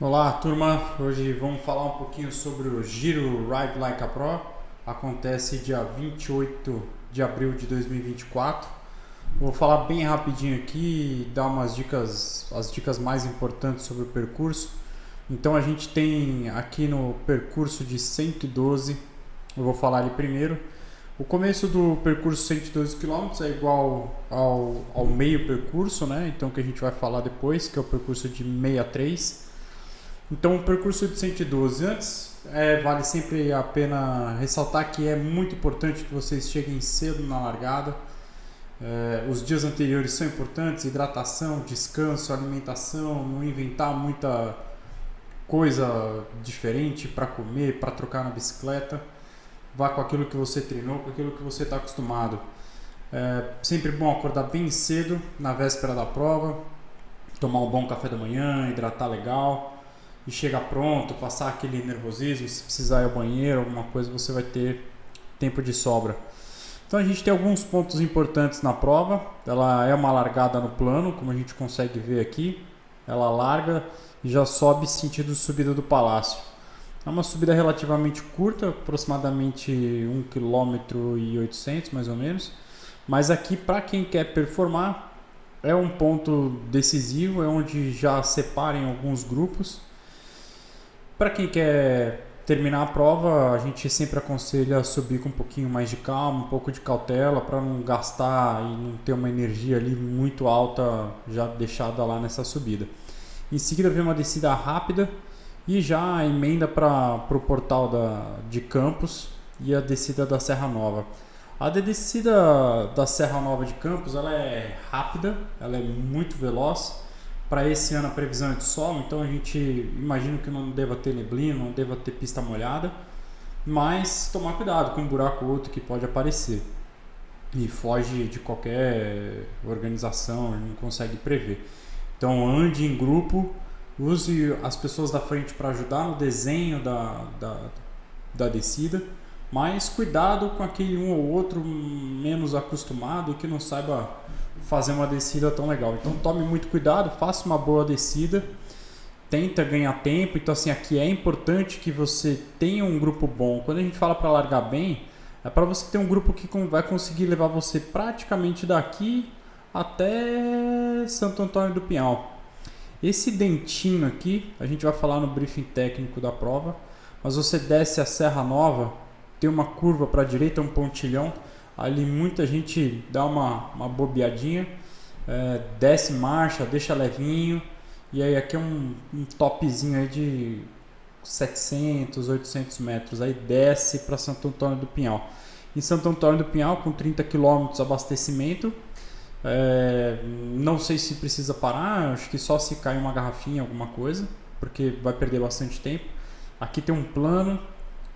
Olá, turma. Hoje vamos falar um pouquinho sobre o Giro Ride Like a Pro. Acontece dia 28 de abril de 2024. Vou falar bem rapidinho aqui e dar umas dicas, as dicas mais importantes sobre o percurso. Então a gente tem aqui no percurso de 112, eu vou falar ali primeiro. O começo do percurso 112 km é igual ao meio percurso, né? Então que a gente vai falar depois, que é o percurso de 63. Então, o percurso de 112 antes, vale sempre a pena ressaltar que é muito importante que vocês cheguem cedo na largada. Os dias anteriores são importantes, hidratação, descanso, alimentação, não inventar muita coisa diferente para comer, para trocar na bicicleta. Vá com aquilo que você treinou, com aquilo que você está acostumado. É sempre bom acordar bem cedo na véspera da prova, tomar um bom café da manhã, hidratar legal e chegar pronto, passar aquele nervosismo. Se precisar ir ao banheiro, alguma coisa, você vai ter tempo de sobra. Então a gente tem alguns pontos importantes na prova. Ela é uma largada no plano, como a gente consegue ver aqui. Ela larga e já sobe sentido subida do Palácio. É uma subida relativamente curta, aproximadamente 1,8 km mais ou menos. Mas aqui, para quem quer performar, é um ponto decisivo, é onde já separem alguns grupos. Para quem quer terminar a prova, a gente sempre aconselha subir com um pouquinho mais de calma, um pouco de cautela, para não gastar e não ter uma energia ali muito alta já deixada lá nessa subida. Em seguida vem uma descida rápida e já emenda para o portal de Campos e a descida da Serra Nova. A descida da Serra Nova de Campos ela é rápida, ela é muito veloz. Para esse ano a previsão é de sol, então a gente imagina que não deva ter neblina, não deva ter pista molhada, mas tomar cuidado com um buraco ou outro que pode aparecer e foge de qualquer organização, não consegue prever. Então ande em grupo, use as pessoas da frente para ajudar no desenho da descida, mas cuidado com aquele um ou outro menos acostumado que não saiba fazer uma descida tão legal. Então tome muito cuidado, faça uma boa descida, tenta ganhar tempo. Então assim, aqui é importante que você tenha um grupo bom. Quando a gente fala para largar bem, é para você ter um grupo que vai conseguir levar você praticamente daqui até Santo Antônio do Pinhal. Esse dentinho aqui, a gente vai falar no briefing técnico da prova, mas você desce a Serra Nova, tem uma curva para a direita, um pontilhão, ali muita gente dá uma bobeadinha, desce marcha, deixa levinho, e aí aqui é um topzinho aí de 700, 800 metros, aí desce para Santo Antônio do Pinhal. Em Santo Antônio do Pinhal, com 30 km abastecimento, não sei se precisa parar, acho que só se cair uma garrafinha, alguma coisa, porque vai perder bastante tempo. Aqui tem um plano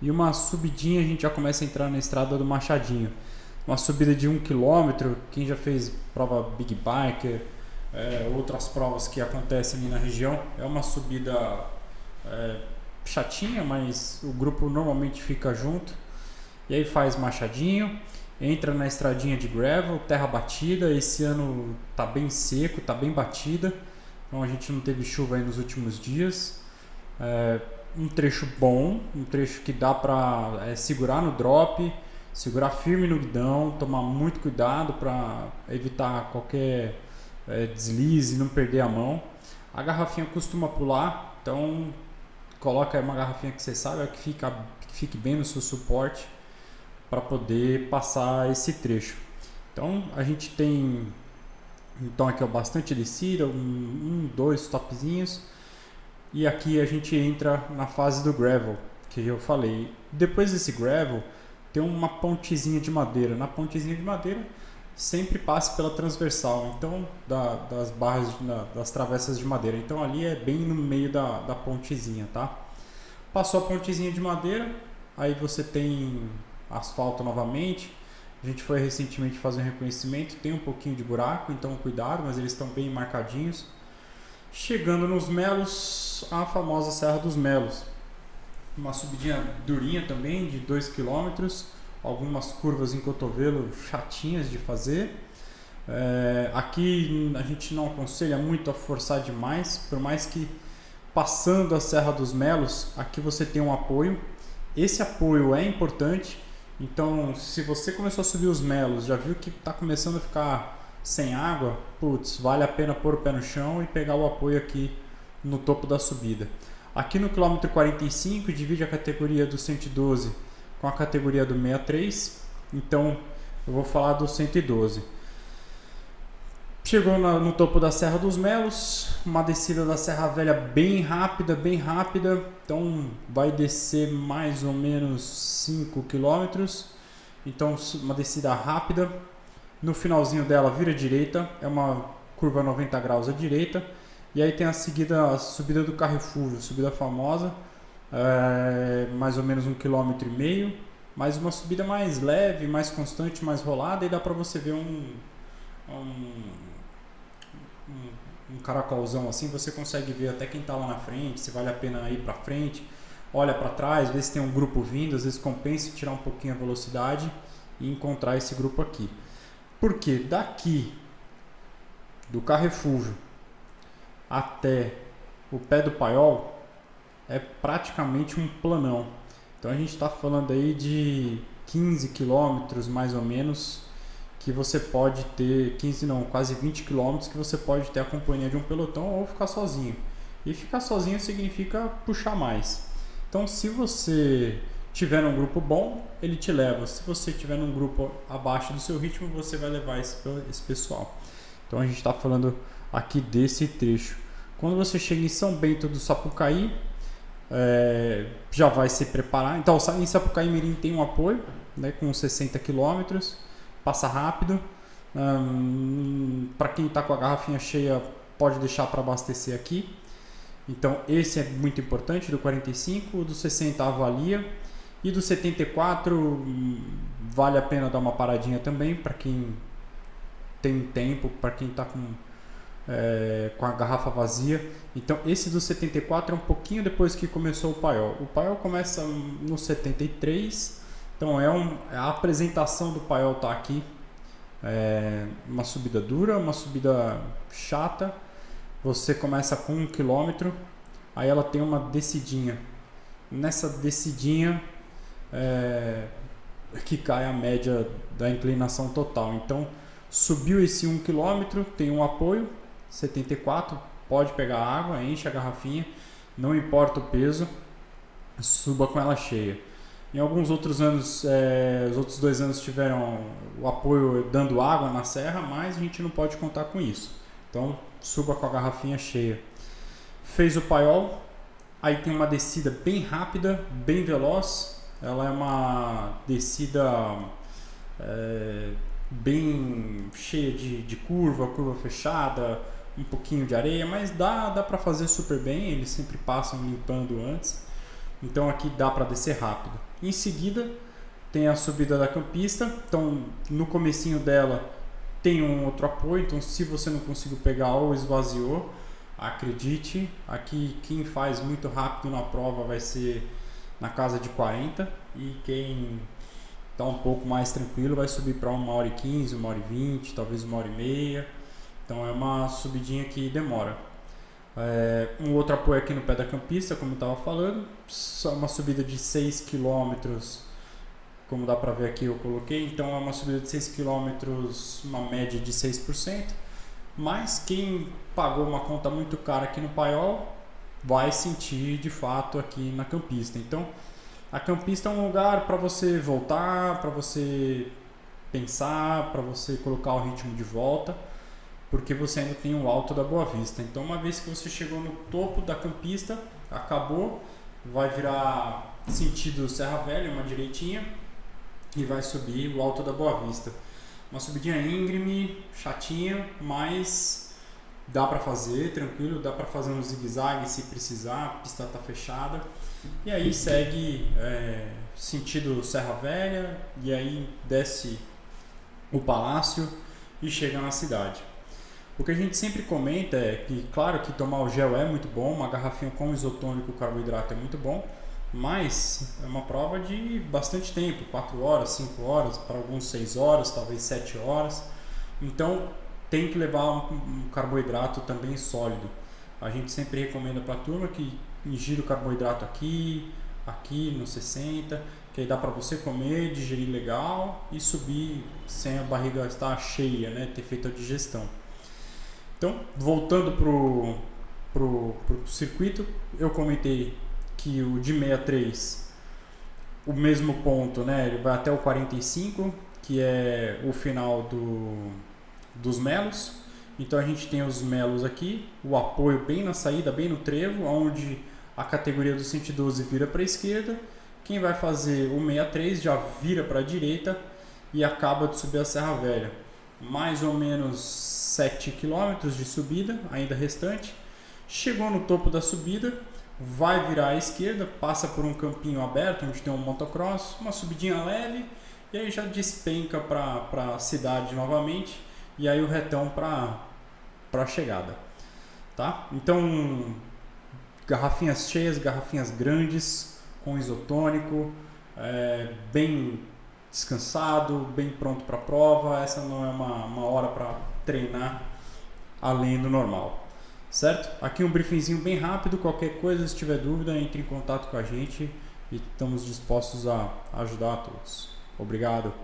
e uma subidinha, a gente já começa a entrar na estrada do Machadinho. Uma subida de 1 km, quem já fez prova Big Biker, outras provas que acontecem ali na região, é uma subida chatinha, mas o grupo normalmente fica junto. E aí faz Machadinho, entra na estradinha de gravel, terra batida. Esse ano tá bem seco, tá bem batida, então a gente não teve chuva aí nos últimos dias. Um trecho bom, um trecho que dá para segurar no drop, segurar firme no guidão, tomar muito cuidado para evitar qualquer deslize, não perder a mão. A garrafinha costuma pular, então coloca uma garrafinha que você sabe que fique bem no seu suporte para poder passar esse trecho. Então a gente tem aqui bastante descida, dois topzinhos, e aqui a gente entra na fase do gravel, que eu falei. Depois desse gravel tem uma pontezinha de madeira. Na pontezinha de madeira sempre passe pela transversal, então das barras, das travessas de madeira. Então ali é bem no meio da pontezinha, tá? Passou a pontezinha de madeira, aí você tem asfalto novamente. A gente foi recentemente fazer um reconhecimento, tem um pouquinho de buraco, então cuidado, mas eles estão bem marcadinhos. Chegando nos Melos, a famosa Serra dos Melos. Uma subidinha durinha também, de 2 km, algumas curvas em cotovelo chatinhas de fazer. Aqui a gente não aconselha muito a forçar demais, por mais que passando a Serra dos Melos, aqui você tem um apoio. Esse apoio é importante, então se você começou a subir os Melos, já viu que está começando a ficar sem água, putz, vale a pena pôr o pé no chão e pegar o apoio aqui no topo da subida. Aqui no quilômetro 45 divide a categoria do 112 com a categoria do 63, então eu vou falar do 112. Chegou no topo da Serra dos Melos, uma descida da Serra Velha bem rápida, então vai descer mais ou menos 5 km, então uma descida rápida. No finalzinho dela vira direita, é uma curva 90 graus à direita, e aí tem a subida do Carrefour, subida famosa, mais ou menos 1,5 km, mas uma subida mais leve, mais constante, mais rolada, e dá para você ver um caracolzão assim, você consegue ver até quem está lá na frente, se vale a pena ir para frente, olha para trás, vê se tem um grupo vindo, às vezes compensa tirar um pouquinho a velocidade e encontrar esse grupo aqui. Porque daqui do Carrefour até o pé do Paiol é praticamente um planão. Então a gente está falando aí de 15 quilômetros mais ou menos, que você pode ter, quase 20 quilômetros que você pode ter a companhia de um pelotão ou ficar sozinho. E ficar sozinho significa puxar mais. Então se você tiver num grupo bom, ele te leva. Se você tiver num grupo abaixo do seu ritmo, você vai levar esse pessoal. Então a gente está falando aqui desse trecho. Quando você chega em São Bento do Sapucaí, já vai se preparar. Então em Sapucaí Mirim tem um apoio, né, com 60 km, passa rápido. Para quem está com a garrafinha cheia, pode deixar para abastecer aqui. Então esse é muito importante, do 45, do 60 avalia. E do 74 vale a pena dar uma paradinha também, para quem tem tempo, para quem está com a garrafa vazia. Então esse do 74 é um pouquinho depois que começou o Paiol. O Paiol começa no 73, então a apresentação do Paiol está aqui. Uma subida dura, uma subida chata. Você começa com 1 km, aí ela tem uma descidinha. Nessa descidinha que cai a média da inclinação total. Então subiu esse 1 km, tem um apoio 74, pode pegar água, enche a garrafinha, não importa o peso, suba com ela cheia. Em alguns outros anos, os outros 2 anos tiveram o apoio dando água na serra, mas a gente não pode contar com isso. Então suba com a garrafinha cheia. Fez o Paiol, aí tem uma descida bem rápida, bem veloz. Ela é uma descida bem cheia de curva fechada, um pouquinho de areia, mas dá para fazer super bem, eles sempre passam limpando antes. Então aqui dá para descer rápido. Em seguida tem a subida da Campista, então no comecinho dela tem um outro apoio, então se você não conseguiu pegar ou esvaziou, acredite, aqui quem faz muito rápido na prova vai ser na casa de 40, e quem está um pouco mais tranquilo vai subir para 1h15, 1h20, talvez 1h30. Então é uma subidinha que demora. Um outro apoio aqui no pé da Campista, como eu estava falando, só uma subida de 6 km, como dá para ver aqui eu coloquei. Então é uma subida de 6 km, uma média de 6%. Mas quem pagou uma conta muito cara aqui no Paiol vai sentir de fato aqui na Campista. Então a Campista é um lugar para você voltar, para você pensar, para você colocar o ritmo de volta, porque você ainda tem o Alto da Boa Vista. Então uma vez que você chegou no topo da Campista, acabou, vai virar sentido Serra Velha, uma direitinha, e vai subir o Alto da Boa Vista. Uma subidinha íngreme, chatinha, mas dá para fazer, tranquilo, dá para fazer um zigue-zague se precisar, a pista está fechada. E aí segue sentido Serra Velha, e aí desce o Palácio e chega na cidade. O que a gente sempre comenta é que, claro que tomar o gel é muito bom, uma garrafinha com isotônico carboidrato é muito bom, mas é uma prova de bastante tempo, 4 horas, 5 horas, para alguns 6 horas, talvez 7 horas. Então tem que levar um carboidrato também sólido. A gente sempre recomenda para a turma que ingira o carboidrato aqui no 60, que aí dá para você comer, digerir legal e subir sem a barriga estar cheia, né? Ter feito a digestão. Então, voltando pro circuito, eu comentei que o de 63, o mesmo ponto, né? Ele vai até o 45, que é o final dos melos. Então a gente tem os melos aqui, o apoio bem na saída, bem no trevo, onde a categoria do 112 vira para a esquerda. Quem vai fazer o 63 já vira para a direita e acaba de subir a Serra Velha. Mais ou menos 7 km de subida, ainda restante. Chegou no topo da subida, vai virar à esquerda, passa por um campinho aberto onde tem um motocross, uma subidinha leve e aí já despenca para a cidade novamente e aí o retão para a chegada, tá? Então, garrafinhas cheias, garrafinhas grandes, com isotônico, bem descansado, bem pronto para a prova. Essa não é uma hora para treinar além do normal, certo? Aqui um briefingzinho bem rápido. Qualquer coisa, se tiver dúvida, entre em contato com a gente e estamos dispostos a ajudar a todos. Obrigado.